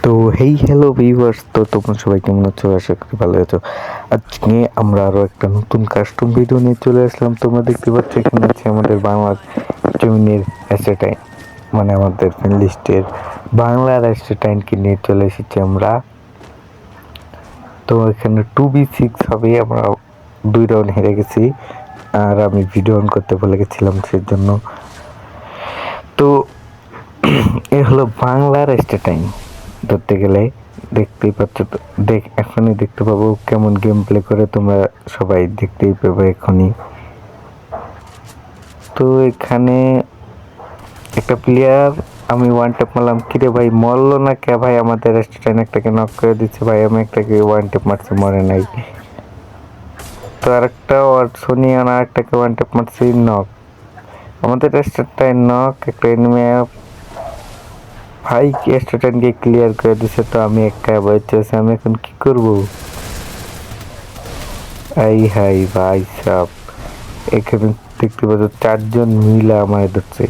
তো hey hello viewers, তো তোমরা সবাই কেমন আছো? আশা করি ভালো আছো। আজকে আমরা আরো একটা নতুন কাস্টম ভিডিও নিয়ে চলে আসলাম। তোমরা দেখতে পাচ্ছ এখানে আছে আমাদের বাংলার জমিনের অ্যাসেটাইন, মানে আমাদের লিস্টের বাংলার অ্যাসেটাইনকে নিয়ে চলে এসেছি আমরা। তো এখানে 2v6 হবে, আমরা 2 রাউন্ড হেরে গেছি আর আমি ভিডিও অন করতে ভুলে গেছিলাম সেজন্য। তো এ হলো বাংলার অ্যাসেটাইন। ধরতে গেলে দেখতেই পাচ্ছ, তো এখনই দেখতে পাবো কেমন গেম প্লে করে, তোমরা সবাই দেখতেই পাবে এখনই। তো এখানে একটা প্লেয়ার আমি ওয়ান ট্যাপ মারলাম, কিরে ভাই মরলো না কে ভাই? আমাদের রেস্টুরেন্ট একটাকে নক করে দিচ্ছে ভাই, আমি একটাকে ওয়ান ট্যাপ মারছি, মরে নাই। তো আরেকটা সোনিয়ান আরেকটাকে ওয়ান ট্যাপ মারছি, নক। আমাদের রেস্টুরেন্ট নক, একটা এনিমি ভাই রেস্টুরেন্টকে ক্লিয়ার করে দিছে। তো আমি একা বসে আছি, আমি এখন কি করবো? এই হাই ভাই সাব, এখানে দেখতে পাচ্ছ 4জন মহিলা আমায় ধরছে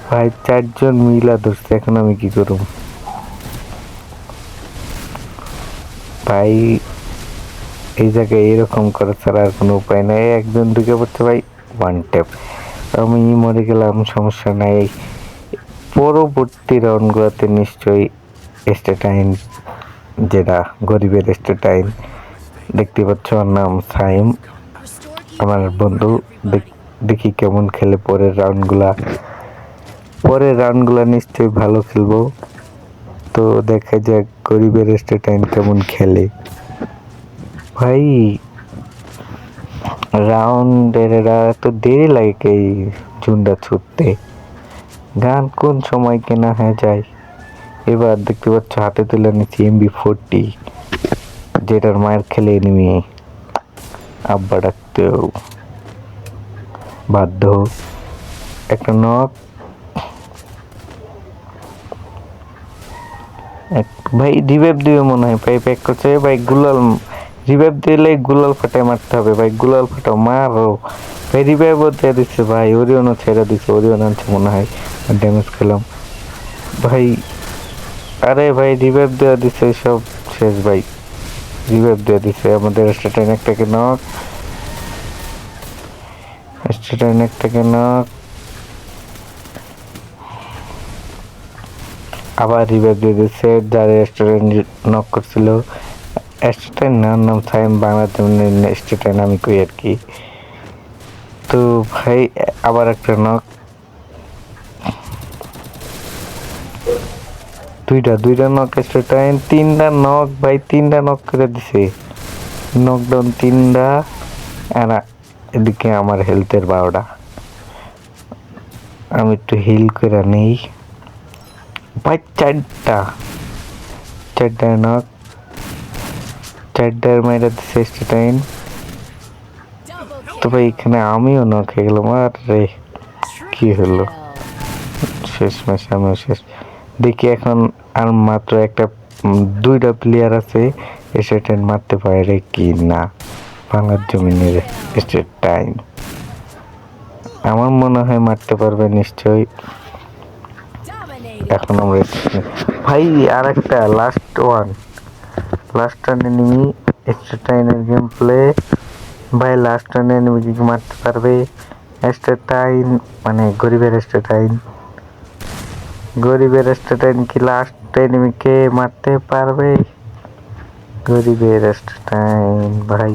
ভাই, 4জন মহিলা ধরছে। এখন আমি কি করব ভাই? এই জায়গায় এরকম করা ছাড়া আর কোনো উপায় নাই। একজন ঢুকে পড়ছে ভাই, ওয়ান ট্যাপ, আমি মরে গেলাম, সমস্যা নাই। পরবর্তী রাউন্ডগুলোতে নিশ্চয়ই স্টেটাইন, যেটা গরিবের স্টেটাইন দেখতে পাচ্ছ, ওর নাম সাইম, আমার বন্ধু। দেখি কেমন খেলে পরের রাউন্ডগুলা নিশ্চয়ই ভালো খেলবো। তো দেখা যাক গরিবের স্টেটাইন কেমন খেলে। ভাই রাউন্ডের এত দেরি লাগে এই ঝুন্ডা ছুটতে, গান কোন সময় কেনা হয়ে যায়। এবার দেখতে পাচ্ছ হাতে তুলে নিচ্ছি MB40, যেটার মায়ের খেলে এনিমি আব্বা ডাকতেও বাধ্য। একটা নক ভাই, রিভাইভ দিবে মনে হয়, ভাই প্যাক করছে ভাই। গুলাল রিভাইভ দিলে গুলাল ফাটায় মারতে হবে ভাই, গুলাল ফাটাও মারো ভাই। রিভাইভও দিয়ে দিচ্ছে ভাই, ওরিয়নও ছেড়ে দিচ্ছে, ওরিয়ন আনছে মনে হয়, ড্যামেজ খেলাম ভাই। আরে ভাই রিভাইভ দেওয়া দিচ্ছে, সব শেষ ভাই, রিভাইভ দেওয়া দিচ্ছে। আমাদের স্টেটাইন একটাকে নক, স্টেটাইন একটাকে নক, আবার রিভাইভ দিয়ে দিচ্ছে। যার রেস্টুরেন্ট নক করছিল স্টেটাইন, নাম সাইম, বাংলা স্টেটাইন আমি কই আর কি। তো ভাই আবার একটা নক, দুইটা নক স্টেটাইন, 3টা নক ভাই, 3টা নক করে দিছে, নকডাউন 3টা। আর এদিকে আমার হেলথের 12টা, আমি একটু হিল করে নেই ভাই। 4টা নক, 4টার মেরে দিছে স্টেটাইন। তো ভাই এখানে আমিও নক হয়ে গেলাম। আর রে কি হলো, শেষ ম্যাচ, আমিও শেষ। দেখি এখন আর মাত্র দুইটা প্লেয়ার আছে, স্টেটাইন মারতে পারে কি না বাংলার জমিনের স্টেটাইন। আমার মনে হয় মারতে পারবে নিশ্চয়ই। এখন আমরা ভাই আর একটা লাস্ট ওয়ান এনিমি স্টেটাইনের গেম প্লে ভাই। লাস্ট ওয়ান এনিমি কি মারতে পারবে স্টেটাইন, মানে গরিবের স্টেটাইন কি লাস্ট এনিমিকে মারতে পারবে? গরিবের স্টেটাইন ভাই,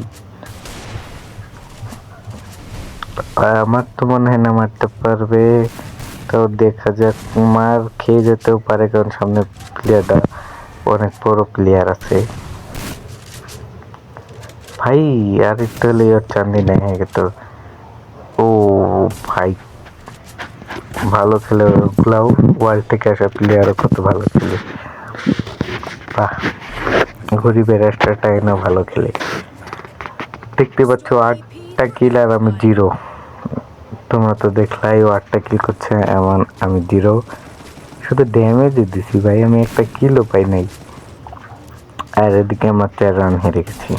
আমার তো মনে হয় না মারতে পারবে। তো দেখা যাক, মার খেয়ে যেতেও পারে, কারণ সামনে প্লেয়ারটা অনেক বড় প্লেয়ার আছে ভাই। আর একটু হলে ওর চান্দি নেই হয়ে গেত। ও ভাই ভালো খেলে ওগুলাও, ওয়ার্ল্ড থেকে আসা প্লেয়ারও কত ভালো খেলে। বাহ, গরিবের স্টেটাইনও ভালো খেলে। দেখতে পাচ্ছ 8টা কিল আর আমি 0। তোমরা তো দেখলাই ও 8টা কিল করছে, এমন আমি 0, শুধু ড্যামেজই দিছি ভাই, আমি একটা কিলও পাই নাই। আর এদিকে আমার 4 রান হেরে গেছি।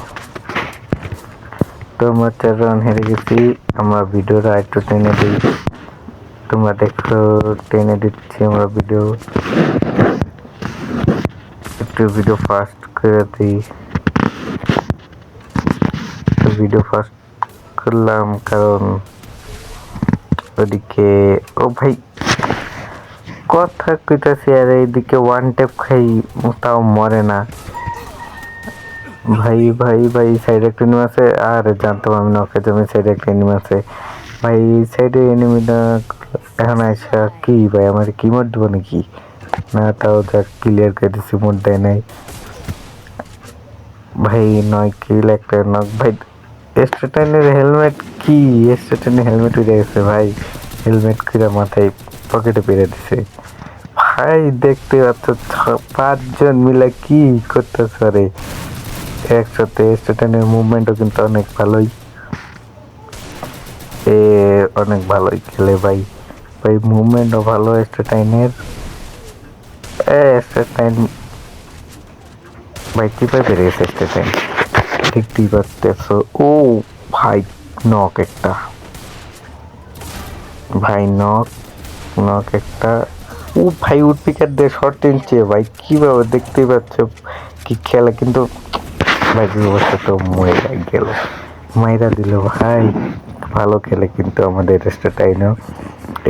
তো আমরা 4 রান হেরে গেছি। আমরা ভিডিওটা একটু টেনে দিই, তোমরা দেখো, টেনে দিচ্ছি আমরা ভিডিও। একটু ভিডিও ফাস্ট করে দিই, ভিডিও ফাস্ট করলাম কারণ ওদিকে ও ভাই কথা কইতাছি আর এইদিকে ওয়ান ট্যাপ খাই তাও মরে না। ভাই ভাই ভাই সাইডে একটা এনিমি আছে, আর জানতাম আমি নকে জমি সাইডে একটা এনিমি আছে ভাই। সাইডে এনিমিটা এখন আইসা কি ভাই আমার কি মোড দেবো নাকি? না তাও যা ক্লিয়ার করে দিচ্ছি, মোড দেয় নাই ভাই। 9 কিল একটা নক ভাই। স্টেটানের হেলমেট কি, স্টেটানের হেলমেট উড়ে গেছে ভাই, হেলমেট করে মাথায় পকেটে পেরে দিছে ভাই। দেখতে পাচ্ছ 5 জন মিলে কি করতেছে রে একসাথে। স্টেটানের মুভমেন্টও কিন্তু অনেক ভালোই, অনেক ভালোই খেলে ভাই। ভাই মুভমেন্টও ভালো স্টেটাইনের। স্টেটাইন ভাই টিপে পেরে গেছে স্টেটাইন, দেখতেই পাচ্ছ। ও ভাই নক একটা ভাই, নক নক একটা। ও ভাই উডপিকার দিয়ে শর্ট টেনছে ভাই, কিভাবে দেখতেই পাচ্ছ কি খেলে। কিন্তু ভাই অবস্থা তো মরে গেল, মাইরা দিল ভাই। ভালো খেলে কিন্তু আমাদের স্টেটাইনও,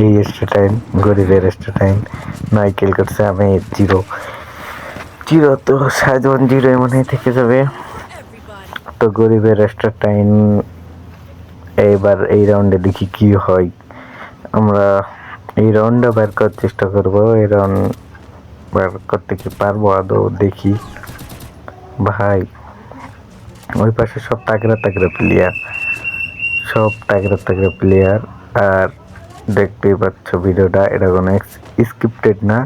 এই স্টেটাইন গরিবের স্টেটাইন। 9 কিল করছে, আমি 0 0, তো সাইজন 0 এমনই থেকে যাবে। তো গরিবের স্টেটাইন এইবার এই রাউন্ডে দেখি কি হয়। আমরা এই রাউন্ডটা বের করার চেষ্টা করবো, এই রাউন্ড বের করতে কি পারবো আদৌ দেখি ভাই। ওই পাশে সব তাগড়া তাগড়া প্লেয়ার, সব তাগড়া তাগড়া প্লেয়ার। আর দেখতেই পাচ্ছ ভিডিওটা, এটা কোনো স্ক্রিপ্টেড না,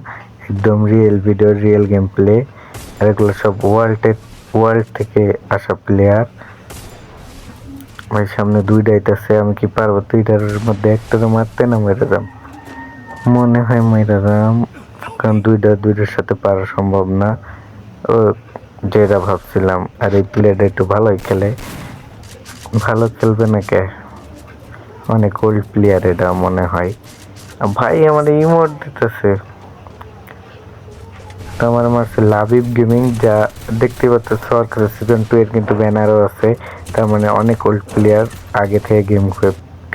একদম real video, real game play. আর এগুলো সব ওয়ার্ল্ড থেকে আসা প্লেয়ার ভাই। সামনে 2টা আইতাছে, আমি কি পারবো 2টার মধ্যে একটাকে মারতে না মেরে যাম? মনে হয় মেরে যাম, কারণ 2টার সাথে পারা সম্ভব না, ও যেটা ভাবছিলাম। আর এই প্লেয়ারটা একটু ভালোই খেলে, ভালো খেলবে না কে, অনেক ওল্ড প্লেয়ার এটা মনে হয় ভাই। আমার ইমোট দিতেছে, আমার মারছে লাবিব গেমিং, যা দেখতে পাচ্ছ সরকার সিজন 2 এর কিন্তু ব্যানারও আছে। তার মানে অনেক ওল্ড প্লেয়ার, আগে থেকে গেম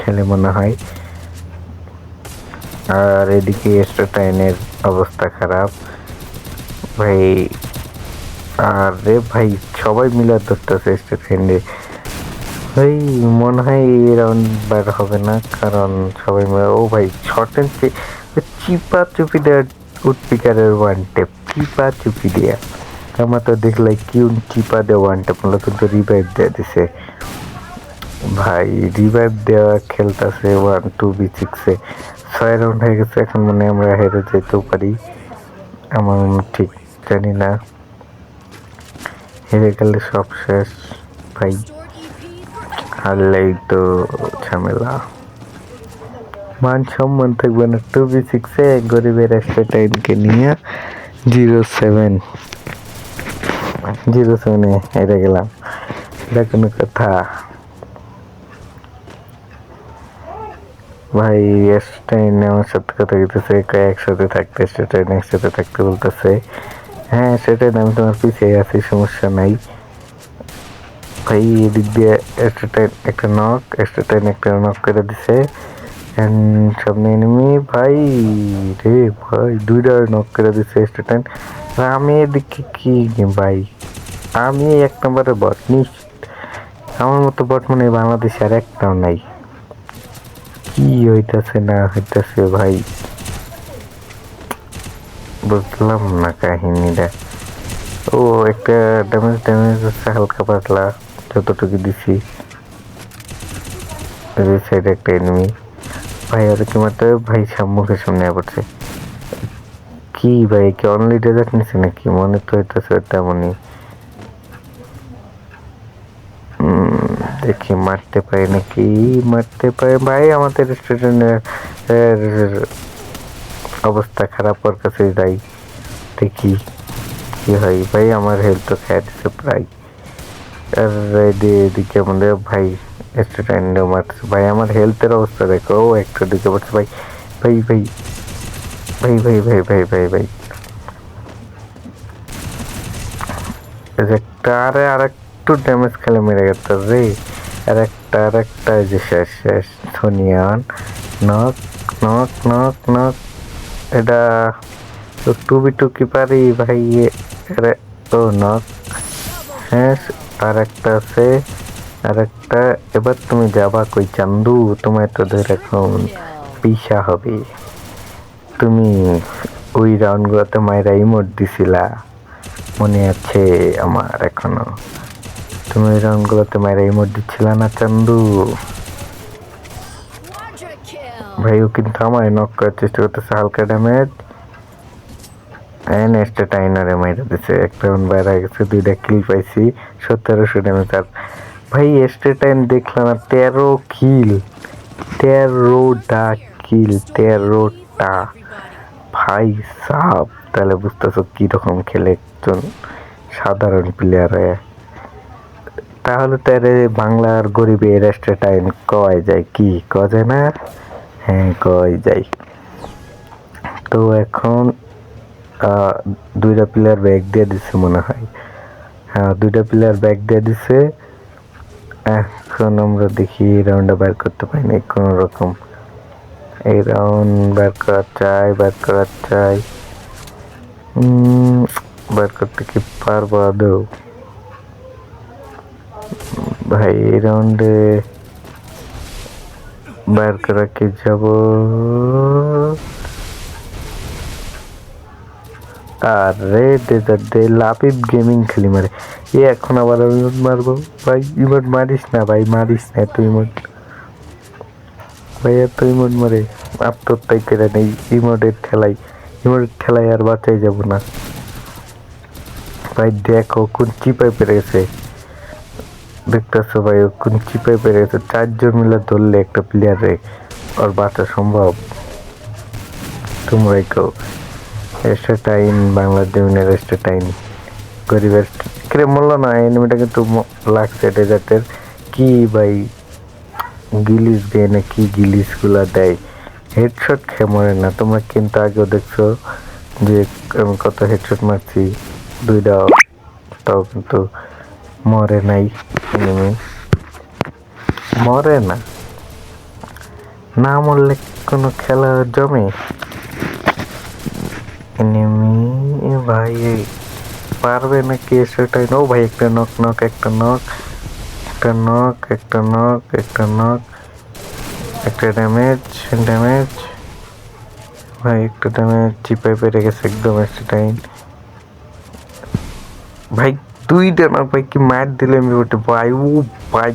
খেলে মনে হয়। আর এদিকে স্টেটাইনের অবস্থা খারাপ ভাই। আর রে ভাই সবাই মিলে ধরতেছে স্টেটাইনে ভাই। মনে হয় এই রাউন্ড বার হবে না, কারণ সবাই মিলে। ও ভাই শর্ট এন্ড চিপা চুপি দেওয়ার উডপিকারের ওয়ান টেপ, চিপা চুপি দেয়া। আমার তো দেখলাই কিউন চিপা দেওয়া ওয়ান টেপ, কিন্তু রিভাইভ দেওয়া দিছে ভাই। রিভাইভ দেওয়া খেলতেছে 1-2v6-এ 6 রাউন্ড হয়ে গেছে। এখন মানে আমরা হেরে যেতেও পারি, আমার ঠিক জানি না। হেরে গেলে সব শেষ ভাই, হারলেই তো ঝামেলা, মান সম্মান থাকবে না। 2v6-এ গরিবের স্টেটাইনকে নিয়ে 0-7 হেরে গেলাম, এটা কোনো কথা ভাই? স্টেটাইন আমার সাথে কথা বলতেছে, একসাথে থাকতে, স্টেটাইন একসাথে থাকতে বলতেছে। হ্যাঁ সেটাই, আমি তোমার পিছিয়ে আছি, সমস্যা নাই ভাই। এদিক দিয়ে স্টেটাইন একটা নক করে দিছে। সামনে এনিমি ভাই, রে ভাই 2টা নক করে দিছে স্টেটাইন। আমি এদিকে কি ভাই, আমি 1 নম্বরে বট নিশ্চিত। আমার মতো বট মানে বাংলাদেশে আর একটাও নাই। কি হইতাছে না হইতাছে ভাই, বুঝলাম না কাহিনীটা। ও একটা ড্যামেজ হচ্ছে হালকা পাতলা, যতটুকু দিছি। সাইডে একটা এনিমি ভাই, আর কি মারতে ভাই, মুখের সামনে পড়ছে। কি ভাই কি অনলি ডেজার্ট নিছে নাকি? মনে তো হইতেছে তেমনই। দেখি মারতে পারে নাকি, মারতে পারে ভাই। আমাদের স্টুডেন্টের অবস্থা খারাপ, ওর কাছে যাই দেখি কি হয় ভাই। আমার হেলথ তো খেয়ে দিচ্ছে প্রায়। আর এদিকে আমাদের ভাই স্টুডেন্টও মারছে ভাই। আমার হেলথের অবস্থা দেখো, ও একটা দিকে পড়ছে ভাই। ভাই ভাই ভাই ভাই ভাই ভাই ভাই ভাই একটা আর একটু ড্যামেজ খেলে মেরে গেছে রে। আর একটা এই যে শেষ শেষ সোনিয়ান নক নক নক নক। এটা তো টুবি টুকি পারি ভাই। আরে ও নক শেষ। আর একটা আছে আর একটা। এবার তুমি যাবা কই চান্দু? তোমার তো ধরে এখন পিসা হবে। তুমি ওই রাউন্ড গুলোতে মায়েরা ইমোট দিছিলা মনে আছে আমার এখনো। তুমি ওই রাউন্ড গুলোতে মায়েরা ইমোট দিচ্ছিলা না চান্দু? ভাই ও কিন্তু আমায় নক করার চেষ্টা করতেছে হালকা ড্যামেজ। নেক্সট টাইনারে মাইরা দিছে। একটা রাউন্ড বাইরে গেছে, 2টা কিল পাইছি, 1700 ড্যামেজ। আর ভাই স্টেটাইন দেখলাম না, 13 কিল, 13টা কিল, 13টা ভাই সাব। তাহলে বুঝতেছো কিরকম খেলে একজন সাধারণ প্লেয়ার হয়ে। তাহলে তারে বাংলার গরিবের স্টেটাইন কয় যায় কি কয় না? হ্যাঁ কয় যায়। তো এখন 2টা প্লেয়ার ব্যাক দিয়ে দিছে মনে হয়। হ্যাঁ 2টা প্লেয়ার ব্যাক দিয়ে দিছে। এখন আমরা দেখি এই রাউন্ডে বের করতে পারি না কোনো রকম। এই রাউন্ড বের করা চাই, বের করা চাই। বের করতে কি পারবো আদৌ? ভাই এই রাউন্ডে বের করা কি যাব? আরে দে লাপিদ গেমিং খেলি মারে। এখন আবার আমি মারবো ভাই। ইমোট মারিস না ভাই, মারিস না তুই ইমোট ভাই। এত ইমোট মারে আত্মহত্যাই করে নেই ইমোটের ঠেলাই আর বাঁচাই যাব না ভাই। দেখো কোন চিপাই পেরে গেছে, দেখতেছো ভাই কোন চিপাই পেরে গেছে। 4 জন মিলে ধরলে একটা প্লেয়ারে আর বাঁচা সম্ভব? তোমরাই কেউ স্টেটাইন বাংলা জমিনের স্টেটাইন গরিবের কিরে মূল্য না। এনিমিটা কিন্তু লাগছে ডেজার্টের। কি ভাই গিলিস দেয় না, কি গিলিস গুলা দেয়, হেডশট খেয়ে মরে না। তোমরা কিন্তু আগেও দেখছো যে আমি কত হেডশট মারছি, 2টা, তাও কিন্তু মরে নাই। এনিমি মরে না, না মরলে কোনো খেলা জমে? এনিমি ভাই পারবে নাকি সেটাই। নো ভাই একটা নক নক একটা নক একটা নক একটা নক একটা নক একটা ড্যামেজ ড্যামেজ ভাই। একটা ড্যামেজ চিপাই পেরে গেছে একদম টাইম ভাই। 2টা নক ভাই, কি মার দিলে আমি ওটা ভাই। ও ভাই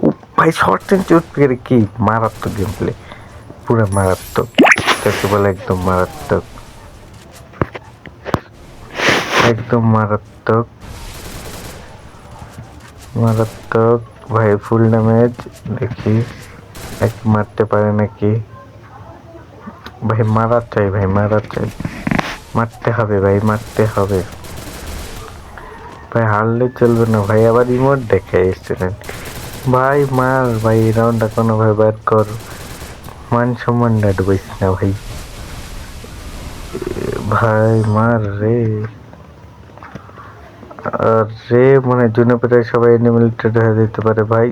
ও ভাই শর্ট রেঞ্জ চোট পেরে কি মারাত্মক গেম প্লে, পুরো মারাত্মক। তাকে বলে একদম মারাত্মক, একদম মারাত্মক মারাত্মক ভাই। ফুল ড্যামেজ দেখি এক মারতে পারে নাকি ভাই। মারা চাই ভাই, মারা চাই, মারতে হবে ভাই, মারতে হবে ভাই। হারলে চলবে না ভাই। আবার রিমোট দেখে স্টুডেন্ট ভাই। মার ভাই, রাউন্ডটা কোনো ভাই বের কর। মান সম্মান ডুবাইস না ভাই। ভাই মার রে। রে মানে জুনে প্রায় সবাই এনিমেটেড হয়ে যেতে পারে ভাই।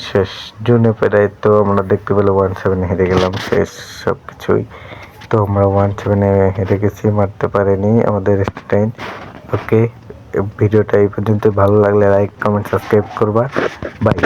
শেষ জুনে প্রায় তো আমরা দেখতে পেলাম 1-7 হেরে গেলাম, শেষ সব কিছুই। তো আমরা 1-7 হেরে গেছি, মারতে পারেনি আমাদের স্টাইন। ওকে ভিডিওটা এই পর্যন্ত, ভালো লাগলে লাইক কমেন্ট সাবস্ক্রাইব করবা। বাই।